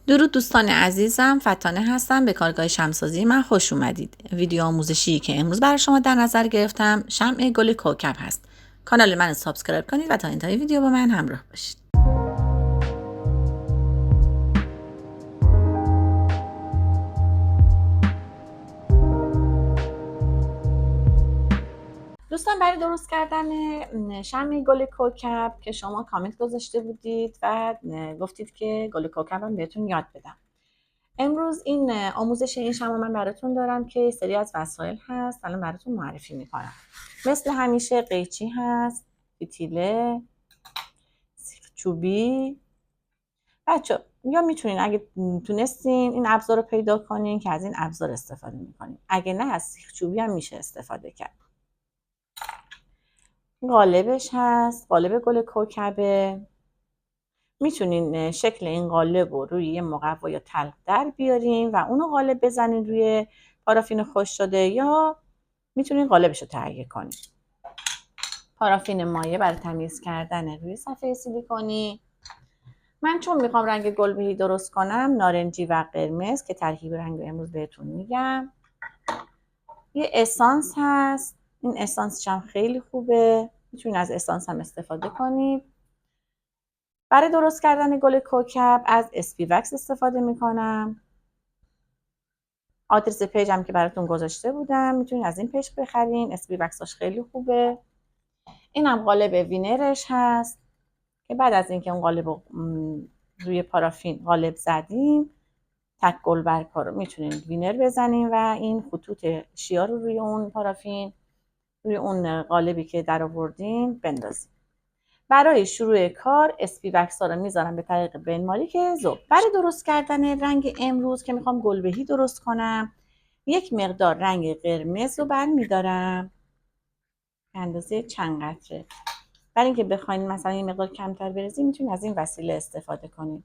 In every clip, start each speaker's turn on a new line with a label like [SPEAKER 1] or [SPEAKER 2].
[SPEAKER 1] درود دوستان عزیزم، فتانه هستم. به کارگاه شمعسازی من خوش اومدید. ویدیو آموزشی که امروز برای شما در نظر گرفتم شمع گل کوکب هست. کانال من رو سابسکرایب کنید و تا انتهای ویدیو با من همراه باشید. دوستان برای درست کردن شمع گل کوکب که شما کامنت گذاشته بودید و گفتید که گل کوکبم بهتون یاد بدم. امروز این آموزش این شمع من براتون دارم که سری از وسایل هست. الان براتون معرفی میکنم. مثل همیشه قیچی هست، فتیله، سیخ چوبی. بچه یا میتونین اگه تونستین این ابزار رو پیدا کنین که از این ابزار استفاده میکنین. اگه نه از سیخ چوبی هم میشه استفاده کرد. قالبش هست، قالب گل کوکبه. میتونین شکل این قالب رو روی یه مقوا یا تلق در بیارین و اونو قالب بزنین روی پارافین خشک شده، یا میتونین قالبش رو تهیه کنین. پارافین مایع برای تمیز کردن روی صفحه سیلیکونی. من چون میخوام رنگ گلبهی درست کنم، نارنجی و قرمز که ترکیب رنگ امروز بهتون میگم. یه اسانس هست، این اسانسش هم خیلی خوبه، میتونین از اسانس هم استفاده کنید. برای درست کردن گل کوکب از اسپی وکس استفاده میکنم. آدرس پیجم که براتون گذاشته بودم، میتونین از این پیج بخرین. اسپی وکساش خیلی خوبه. اینم قالب وینرش هست که بعد از اینکه اون قالب رو روی پارافین قالب زدیم، تک گلبرگ‌ها رو میتونین وینر بزنین و این خطوط شیا رو روی اون پارافین، روی اون قالبی که در آوردین بندازین. برای شروع کار اسپی وکس ها رو میذارم به طریق بنماریک ذوب. برای درست کردن رنگ امروز که میخوام گلبهی درست کنم، یک مقدار رنگ قرمز رو برمیدارم اندازه چند قطره. برای اینکه بخواین مثلا این مقدار کمتر بریزین، میتونین از این وسیله استفاده کنین.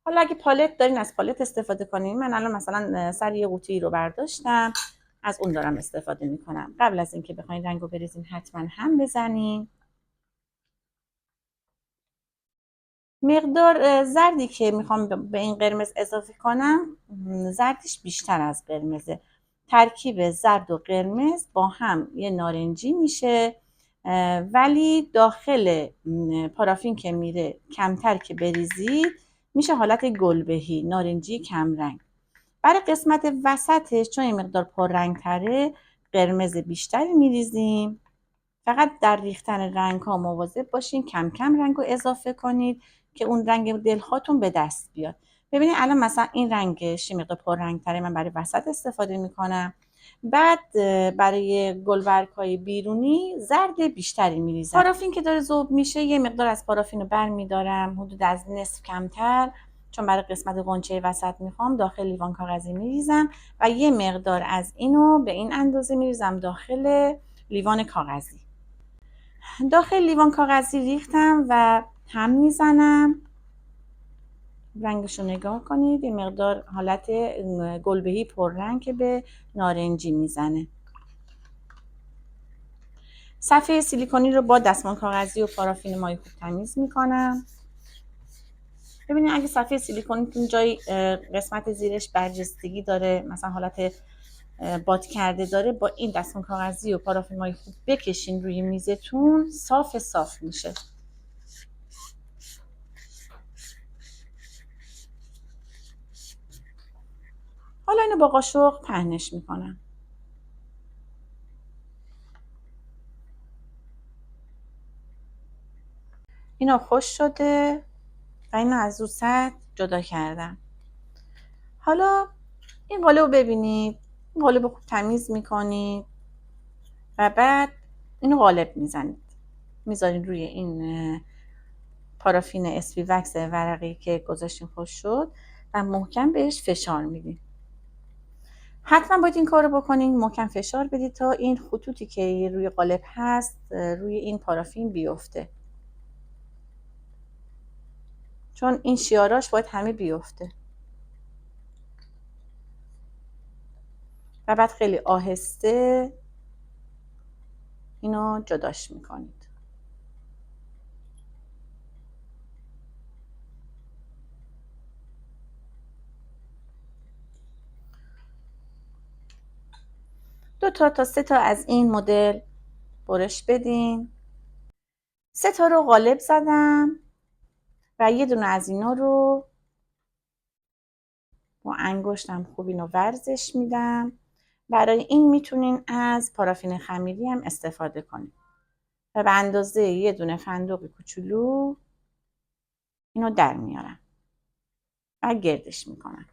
[SPEAKER 1] حالا اگه پالت دارین از پالت استفاده کنین. من الان مثلا سر یه قوطی رو برداشتم، از اون دارم استفاده میکنم. قبل از اینکه بخواین رنگو بریزین حتما هم بزنین. مقدار زردی که میخوام به این قرمز اضافه کنم، زردش بیشتر از قرمزه. ترکیب زرد و قرمز با هم یه نارنجی میشه، ولی داخل پارافین که میره کمتر که بریزید میشه حالت گلبهی، نارنجی کمرنگ. برای قسمت وسطش چون این مقدار پررنگ تره، قرمز بیشتری میریزیم. فقط در ریختن رنگ ها مواظب باشین، کم کم رنگ رو اضافه کنید که اون رنگ دلخواهتون به دست بیاد. ببینید الان مثلا این رنگش مقدار پررنگ تره، من برای وسط استفاده میکنم. بعد برای گلبرگ های بیرونی زرد بیشتری میریزم. پارافین که داره ذوب میشه، یه مقدار از پارافین رو برمیدارم، حدود از نصف کمتر، چون برای قسمت غنچه وسط میخوام داخل لیوان کاغذی میریزم و یه مقدار از اینو به این اندازه میریزم داخل لیوان کاغذی. داخل لیوان کاغذی ریختم و هم میزنم. رنگش رو نگاه کنید، این مقدار حالت گلبهی پررنگ که به نارنجی میزنه. صفحه سیلیکونی رو با دستمال کاغذی و پارافین مایع خوب تمیز میکنم. ببینید اگه صفحه سیلیکونیتون جای قسمت زیرش برجستگی داره، مثلا حالت باد کرده داره، با این دستمال کاغذی و پارافین مایع خوب بکشین روی میزتون، صاف میشه. حالا اینو با قاشق پهنش میکنم. اینا خوش شده و اینو از رو سطح جدا کردم. حالا این قالب رو ببینید، این قالب رو خوب تمیز میکنید و بعد اینو قالب میزنید، میذارید روی این پارافین اسپی وکس ورقی که گذاشتین خوش شد و محکم بهش فشار میدید. حتما باید این کار رو بکنین، محکم فشار بدید تا این خطوطی که روی قالب هست روی این پارافین بیفته، چون این شیاراش باید همه بیفته. و بعد خیلی آهسته اینو جداش میکنید. 2 تا 3 تا از این مدل برش بدین. 3 تا رو قالب زدم و یه دونه از اینا رو با انگشتم خوب اینو ورزش میدم. برای این میتونین از پارافین خمیری هم استفاده کنین و به اندازه یه دونه فندق کوچولو اینو در میارم و گردش میکنم.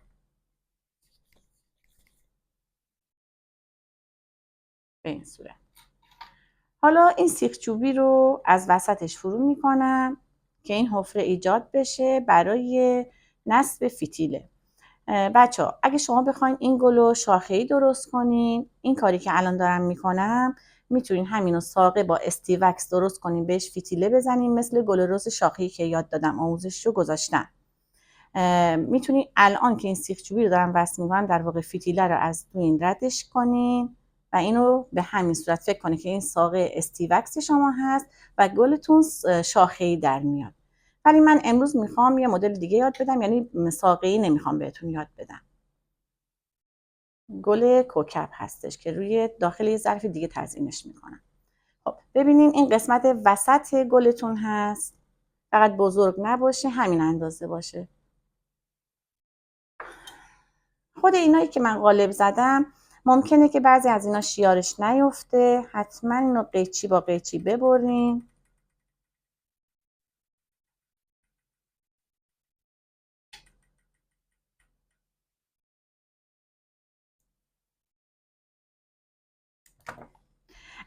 [SPEAKER 1] به این صورت. حالا این سیخ چوبی رو از وسطش فرو میکنم که این حفره ایجاد بشه برای نصب فتیله. بچه ها اگه شما بخواین این گلو شاخه‌ای درست کنین، این کاری که الان دارم میکنم، میتونین همینو ساقه با استیوکس درست کنین، بهش فتیله بزنین مثل گل رز شاخه‌ای که یاد دادم، آموزششو گذاشتم. میتونین الان که این سیخ چوبی رو دارم وصل میکنم در واقع فتیله رو از تو این ردش کنین و اینو به همین صورت فکر کنید که این ساقه استیوکس شما هست و گلتون شاخه‌ای در میاد. ولی من امروز میخوام یه مدل دیگه یاد بدم، یعنی ساقه‌ای نمیخوام بهتون یاد بدم. گل کوکب هستش که روی داخل یه ظرف دیگه تزیینش میکنم. خب ببینین این قسمت وسط گلتون هست، فقط بزرگ نباشه، همین اندازه باشه. خود اینایی که من قالب زدم ممکنه که بعضی از اینا شیارش نیفته، حتما اینو قیچی با قیچی ببرین.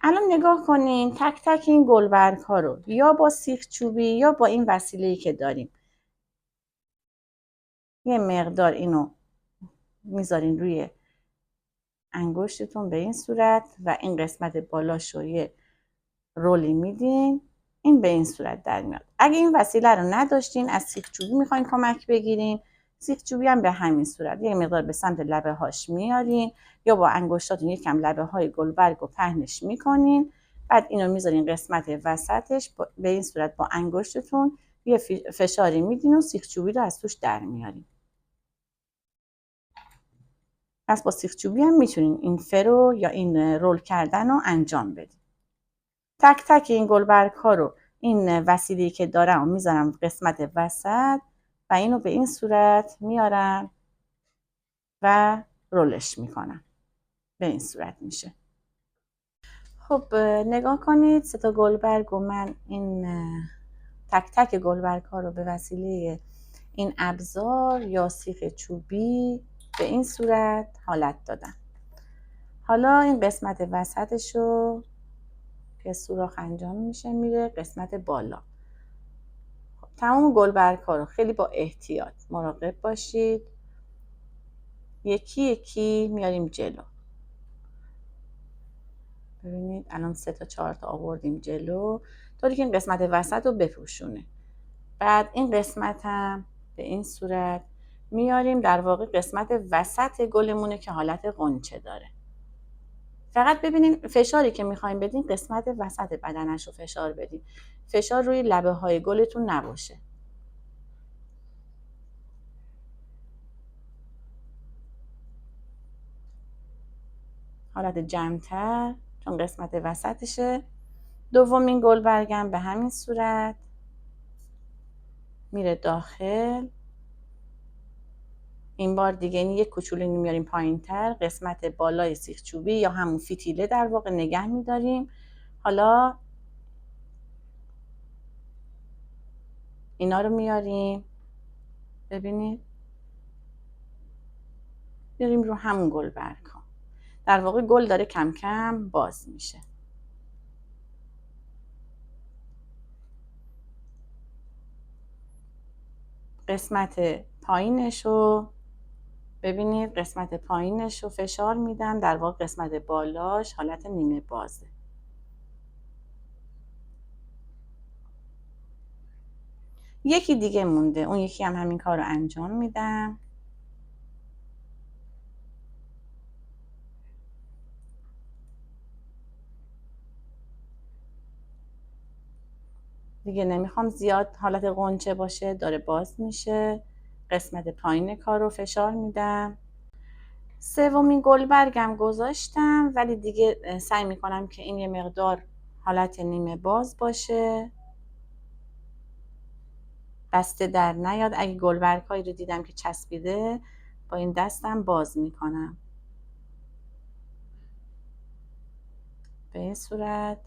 [SPEAKER 1] الان نگاه کنین تک تک این گلبرگ ها رو یا با سیخ چوبی یا با این وسیله‌ای که داریم یه مقدار اینو میذارین روی انگشتتون به این صورت و این قسمت بالاشو یه رولی میدین، این به این صورت در میاد. اگه این وسیله رو نداشتین از سیخ چوبی میخواین کمک بگیرین، سیخ چوبی هم به همین صورت یه مقدار به سمت لبه هاش میارین یا با انگشتاتون یکم لبه های گلبرگ رو پهنش میکنین، بعد اینو میذارین قسمت وسطش به این صورت با انگشتتون یه فشاری میدین و سیخ چوبی رو از توش در میارین. پس با سیخ چوبی هم میتونین این فرو یا این رول کردن رو انجام بدین. تک تک این گلبرگ ها رو این وسیله‌ای که دارم میذارم قسمت وسط و اینو به این صورت میارم و رولش میکنم. به این صورت میشه. خب نگاه کنید 3 تا گلبرگ و من این تک تک گلبرگ ها رو به وسیله این ابزار یا سیخ چوبی به این صورت حالت دادم. حالا این قسمت وسطش رو که سوراخ انجام میشه میره قسمت بالا. خب تمام گلبرگ ها رو خیلی با احتیاط مراقب باشید، یکی یکی میاریم جلو. ببینید الان 3 تا 4 تا آوردیم جلو طوری که این قسمت وسط رو بپوشونه. بعد این قسمت هم به این صورت میاریم در واقع قسمت وسط گلمونه که حالت غنچه داره. فقط ببینین فشاری که میخوایم بدین قسمت وسط بدنش رو فشار بدین، فشار روی لبه های گلتون نباشه. حالت جمع‌تر چون قسمت وسطشه. دومین گلبرگم به همین صورت میره داخل. این بار دیگه این یک کوچولو میاریم پایین‌تر، قسمت بالای سیخ چوبی یا همون فتیله در واقع نگه میداریم. حالا اینا رو میاریم، ببینید میاریم رو همون گلبرگ ها. در واقع گل داره کم کم باز میشه. قسمت پایینش رو ببینید، قسمت پایینش رو فشار میدم، در واقع قسمت بالاش حالت نیمه بازه. یکی دیگه مونده، اون یکی هم همین کار رو انجام میدم. دیگه نمیخوام زیاد حالت غنچه باشه، داره باز میشه. قسمت پایین کار رو فشار میدم. سومین گلبرگم گذاشتم، ولی دیگه سعی میکنم که این یه مقدار حالت نیمه باز باشه، بسته در نیاد. اگه گلبرگ هایی رو دیدم که چسبیده، با این دستم باز میکنم به این صورت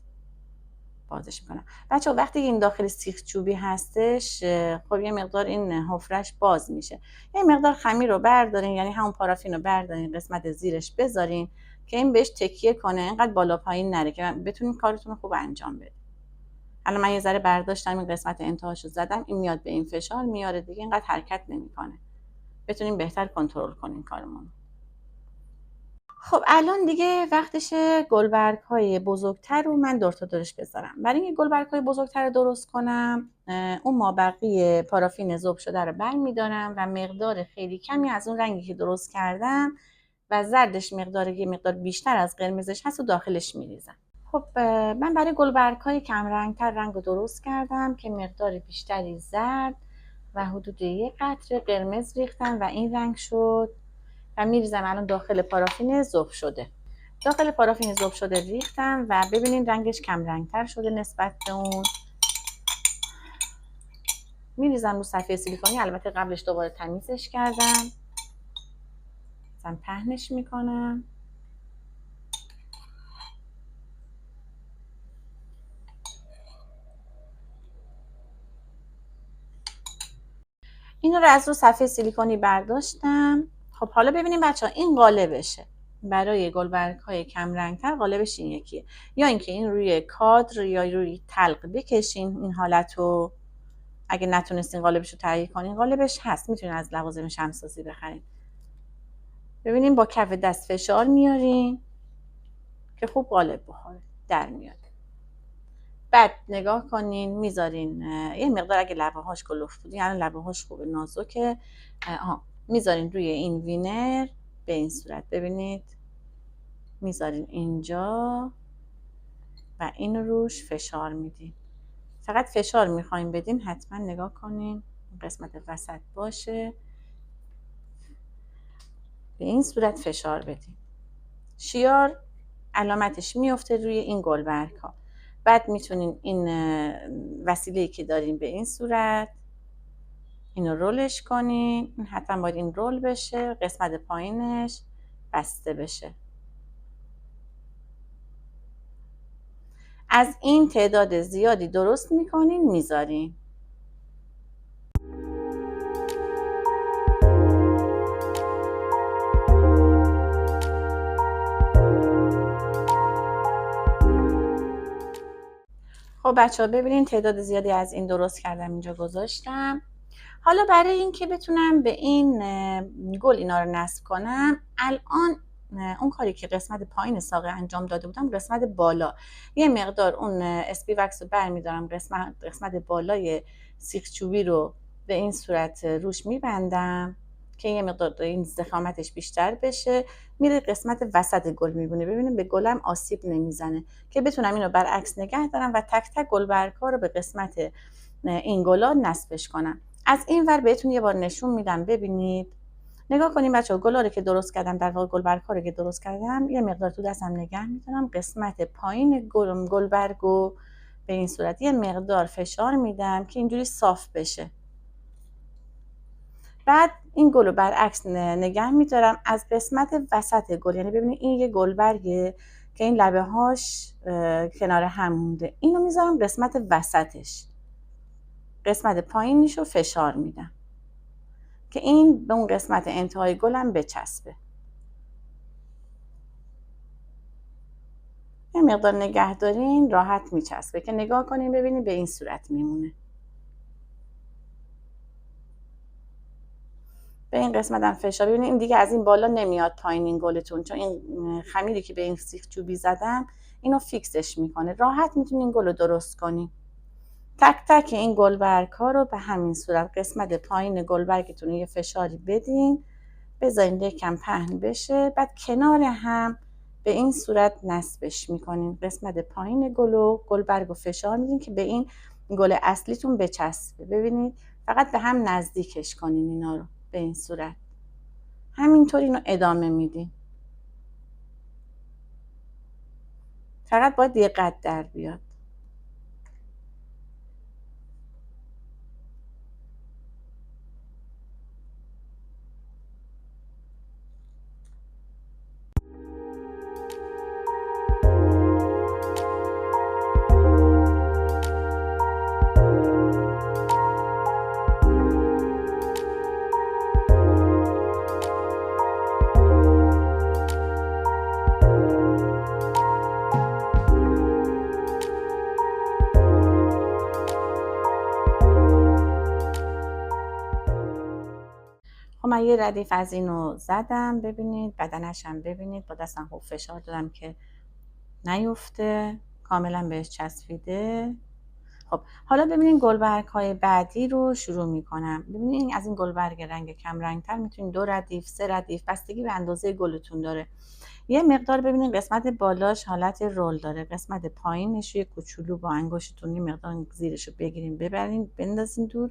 [SPEAKER 1] بازش میکنم. بچه وقتی این داخل سیخ چوبی هستش، خب یه مقدار این حفرش باز میشه. یه مقدار خمیر رو بردارین، یعنی همون پارافین رو بردارین قسمت زیرش بذارین که این بهش تکیه کنه، اینقدر بالا پایین نره که بتونین کارتون رو خوب انجام بدین. الان من یه ذره برداشتم، این قسمت انتهاشو زدم، این میاد به این فشار میاره دیگه، اینقدر حرکت نمیکنه، بتونین بهتر کنترل کنین کارمون. خب الان دیگه وقتشه گلبرگ های بزرگتر رو من دور تا دورش بذارم. برای اینکه گلبرگ های بزرگتر رو درست کنم، اون مابقی پارافین ذوب شده رو برمیدارم و مقدار خیلی کمی از اون رنگی که درست کردم و زردش یه مقدار بیشتر از قرمزش هست و داخلش میریزم. خب من برای گلبرگ های کم رنگتر رنگ رو درست کردم که مقدار بیشتری زرد و حدود 1 قطره قرمز ریختم و این رنگ شد و میریزم الان داخل پارافین ذوب شده. داخل پارافین ذوب شده ریختم و ببینین رنگش کم رنگتر شده نسبت به اون. میریزم رو صفحه سیلیکونی، البته قبلش دوباره تمیزش کردم، مثلا پهنش میکنم. اینو رو از رو صفحه سیلیکونی برداشتم. خب حالا ببینیم بچه ها، این قالبشه برای گلبرگ های کم رنگتر. قالبش این یکیه، یا اینکه این روی کادر یا روی تلق بکشین این حالتو. اگه نتونستین قالبش رو تهیه کنین، قالبش هست، میتونین از لوازم شمع‌سازی بخرین. ببینین با کف دست فشار میارین که خوب قالب بخوره، در میاد. بعد نگاه کنین، میذارین یه مقدار، اگه لبه هاش کلفت بود، یعنی لبه هاش خوبه نازکه، میذارین روی این وینر به این صورت. ببینید میذارین اینجا و این روش فشار میدین. فقط فشار میخوایم بدین، حتما نگاه کنین قسمت وسط باشه، به این صورت فشار بدین. شیار علامتش میفته روی این گلبرگ ها. بعد میتونین این وسیله‌ای که دارین به این صورت اینو رولش کنین. این حتما باید این رول بشه، قسمت پایینش بسته بشه. از این تعداد زیادی درست میکنین، میذارین. خب بچه ها ببینین تعداد زیادی از این درست کردم، اینجا گذاشتم. حالا برای اینکه بتونم به این گل اینا رو نصب کنم، الان اون کاری که قسمت پایین ساقه انجام داده بودم، قسمت بالا یه مقدار اون اسپی وکس رو برمیدارم، قسمت بالای سیخ چوبی رو به این صورت روش میبندم که یه مقدار این ضخامتش بیشتر بشه. میره قسمت وسط گل میبونه. ببینیم به گلم آسیب نمیزنه، که بتونم اینو برعکس نگه دارم و تک تک گلبرگ ها رو به قسمت این گلا نصبش کنم. از این ور بهتون یه بار نشون میدم، ببینید. نگاه کنیم بچه‌ها، گلا رو که درست کردم، در واقع گلبرگ ها رو که درست کردم، یه مقدار تو دستم نگه میدارم، قسمت پایین گلبرگ رو به این صورت یه مقدار فشار میدم که اینجوری صاف بشه. بعد این گل رو برعکس نگه میدارم از قسمت وسط گل، یعنی ببینید این یه گلبرگه که این لبه هاش کنار هم مونده، اینو میذارم قسمت وسطش، قسمت پایینش رو فشار میدم که این به اون قسمت انتهای گلم بچسبه. یه مقدار نگه دارین راحت میچسبه، که نگاه کنین ببینین به این صورت میمونه. به این قسمت هم فشار. ببینین این دیگه از این بالا نمیاد پایین این گلتون، چون این خمیری که به این سیخ چوبی زدم اینو فیکسش میکنه. راحت میتونین این گل رو درست کنین. تک تک این گلبرگ ها رو به همین صورت قسمت پایین گلبرگتون یه فشاری بدین، بذارین یکم پهن بشه، بعد کنار هم به این صورت نصبش میکنین. قسمت پایین گلبرگ رو فشار میدین که به این گل اصلیتون بچسبه. ببینید فقط به هم نزدیکش کنین اینا رو به این صورت. همینطور اینو ادامه میدیم. فقط باید دقت در بیاد. خب من یه ردیف از اینو زدم، ببینید بدنش هم ببینید، با دستم خوب فشار دادم که نیفته، کاملا بهش چسبیده. خب حالا ببینید گلبرگ های بعدی رو شروع میکنم. ببینید از این گلبرگ رنگ کم رنگ تر میتونید 2 ردیف 3 ردیف بستگی به اندازه گلتون داره. یه مقدار ببینید قسمت بالاش حالت رول داره، قسمت پایینش یه کوچولو با انگشتتون یه مقدار زیرش رو بگیرین ببرین بندازین دور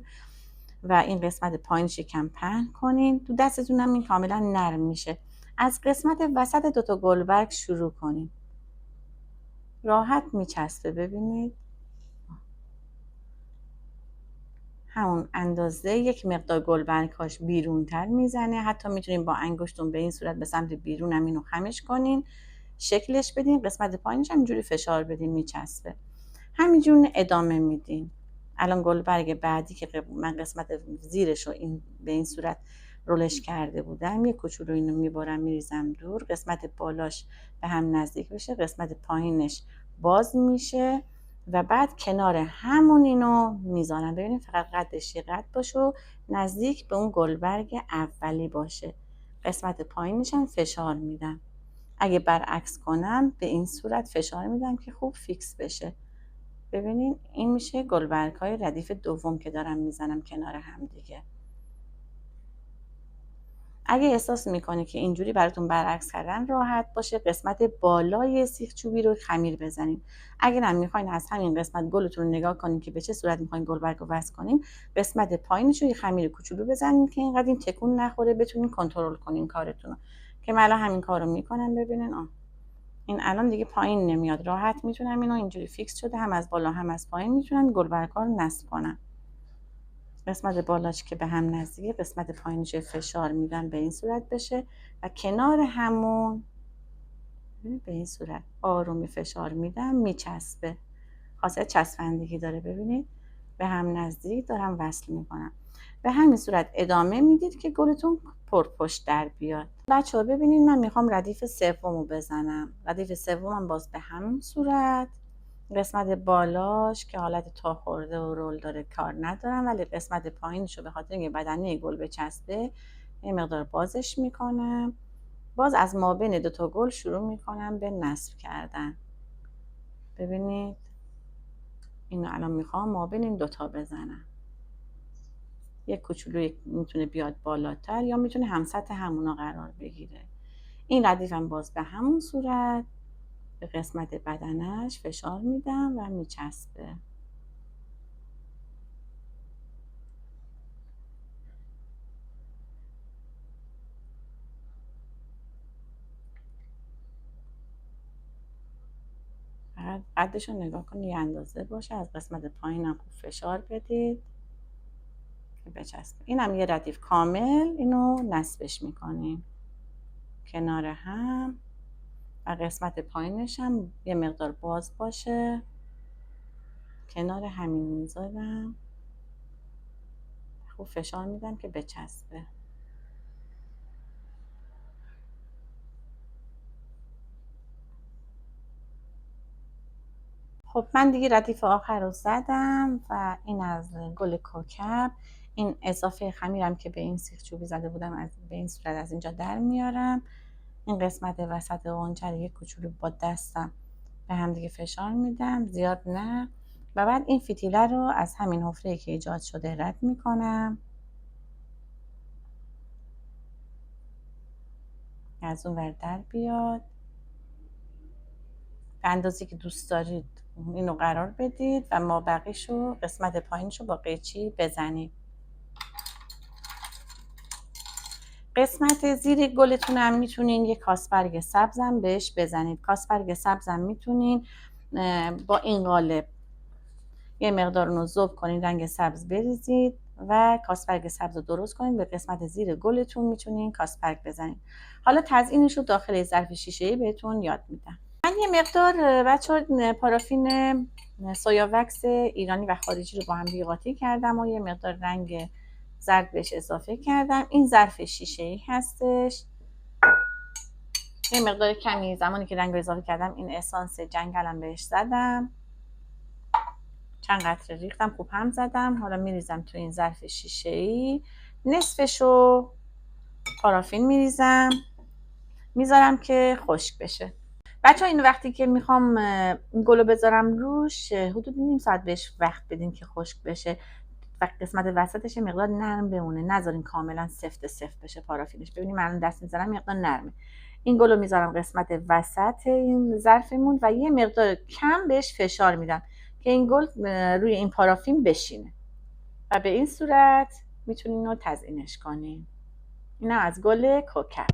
[SPEAKER 1] و این قسمت پایینش کم پهن کنین. تو دستتون هم این کاملا نرم میشه. از قسمت وسط 2 تا گلبرگ شروع کنین، راحت میچسبه. ببینید همون اندازه یک مقدار گلبرگ‌هاش بیرون‌تر میزنه. حتی میتونین با انگشتون به این صورت به سمت بیرون هم اینو خمش کنین، شکلش بدین، قسمت پایینش هم اینجوری فشار بدین میچسبه. همینجور ادامه میدین. الان گلبرگ بعدی که من قسمت زیرش رو به این صورت رولش کرده بودم، یه کوچولو اینو میبرم میریزم دور، قسمت بالاش به هم نزدیک بشه، قسمت پایینش باز میشه و بعد کنار همون اینو میذارم. ببینید فقط قدش یه قد باشه و نزدیک به اون گلبرگ اولی باشه. قسمت پایینش هم فشار میدم. اگه برعکس کنم به این صورت فشار میدم که خوب فیکس بشه. ببینین این میشه گلبرگ های ردیف دوم که دارم میزنم کنار هم دیگه. اگه احساس میکنی که اینجوری براتون برعکس کردن راحت باشه، قسمت بالای سیخ چوبی رو خمیر بزنین. اگر هم میخواین از همین قسمت گلتون رو نگاه کنین که به چه صورت میخواین گلبرگ رو وصل کنین، قسمت پایینش رو یه خمیر کوچولو بزنین که اینقدر این تکون نخوره، بتونین کنترل کنین کارتون رو. که من الان همین کارو میکنم. ببینین این الان دیگه پایین نمیاد، راحت میتونم اینو اینجوری فیکس شده، هم از بالا هم از پایین میتونم گلبرگ‌ها رو نصب کنم. قسمت بالاش که به هم نزدیکه، قسمت پایینش فشار میدم به این صورت بشه و کنار همون به این صورت آرومی فشار میدم میچسبه. خاصیت چسبندگی داره. ببینید به هم نزدیک دارم وصل میکنم. به همین صورت ادامه میدید که گلتون پرپشت در بیاد. بچه‌ها ببینید من میخوام ردیف سومو بزنم. ردیف سومم باز به همین صورت، قسمت بالاش که حالت تا خورده و رول داره کار ندارم، ولی قسمت پایینشو به خاطر اینکه بدنه گل بچسبه یه مقدار بازش میکنم. باز از مابین 2 تا گل شروع میکنم به نصب کردن. ببینید اینو الان میخوام مابین این 2 تا بزنم. یک کوچولو میتونه بیاد بالاتر یا میتونه هم سطح همونا قرار بگیره. این ردیفم باز به همون صورت به قسمت بدنش فشار میدم و میچسبه. فقط قدش رو نگاه کنید یه اندازه باشه. از قسمت پایینم خوب فشار بدید که بچسبه. اینم یه ردیف کامل اینو نصبش میکنیم کنار هم و قسمت پایینش هم یه مقدار باز باشه. کنار همین میذارم، خوب فشار میدم که بچسبه. خب من دیگه ردیف آخر رو زدم و این از گل کوکب. این اضافه خمیرم که به این سیخ چوبی زده بودم از به این صورت از اینجا در میارم. این قسمت وسط غنچه رو یک کوچولو با دستم به هم دیگه فشار میدم، زیاد نه. و بعد این فتیله رو از همین حفره‌ای که ایجاد شده رد میکنم، از اون ور در بیاد. به اندازی که دوست دارید اینو قرار بدید و ما بقیشو قسمت پایینشو با قیچی بزنید. قسمت زیر گلتون هم میتونین یه کاسبرگ سبزم بهش بزنید. کاسبرگ سبزم میتونین با این قالب یه مقدار اون رو ذوب کنید، رنگ سبز بریزید و کاسبرگ سبز رو درست کنید. به قسمت زیر گلتون میتونین کاسبرگ بزنید. حالا تزیینش رو داخل ظرف شیشه‌ای بهتون یاد میدم. من یه مقدار بچه‌ها پارافین سویا وکس ایرانی و خارجی رو با هم قاطی کردم و یه مقدار رنگ زرد بهش اضافه کردم. این ظرف شیشه‌ای هستش. یه مقدار کمی زمانی که رنگ رو اضافه کردم این اسانس جنگلم بهش زدم، چند قطره ریختم، خوب هم زدم. حالا میریزم تو این ظرف شیشه‌ای، نصفشو پارافین میریزم، میذارم که خشک بشه. بچه ها اینو وقتی که میخوام گلو بذارم روش حدود نیم ساعت بهش وقت بدین که خشک بشه و قسمت وسطش مقدار نرم بمونه، نذارین کاملا سفت بشه پارافینش. ببینید من دست میذارم مقدار نرمه. این گلو میذارم قسمت وسط این ظرفمون و یه مقدار کم بهش فشار میدم که این گل روی این پارافین بشینه و به این صورت میتونین رو تزیینش کنین. اینم از گل کوکب.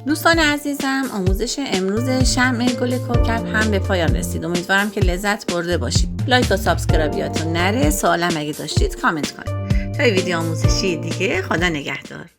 [SPEAKER 1] دوستان عزیزم، آموزش امروز شمع گل کوکب هم به پایان رسید. امیدوارم که لذت برده باشید. لایک و سابسکرایبیاتون نره. سوالم اگه داشتید کامنت کنید. تا ویدیو آموزشی دیگه، خدا نگهدار.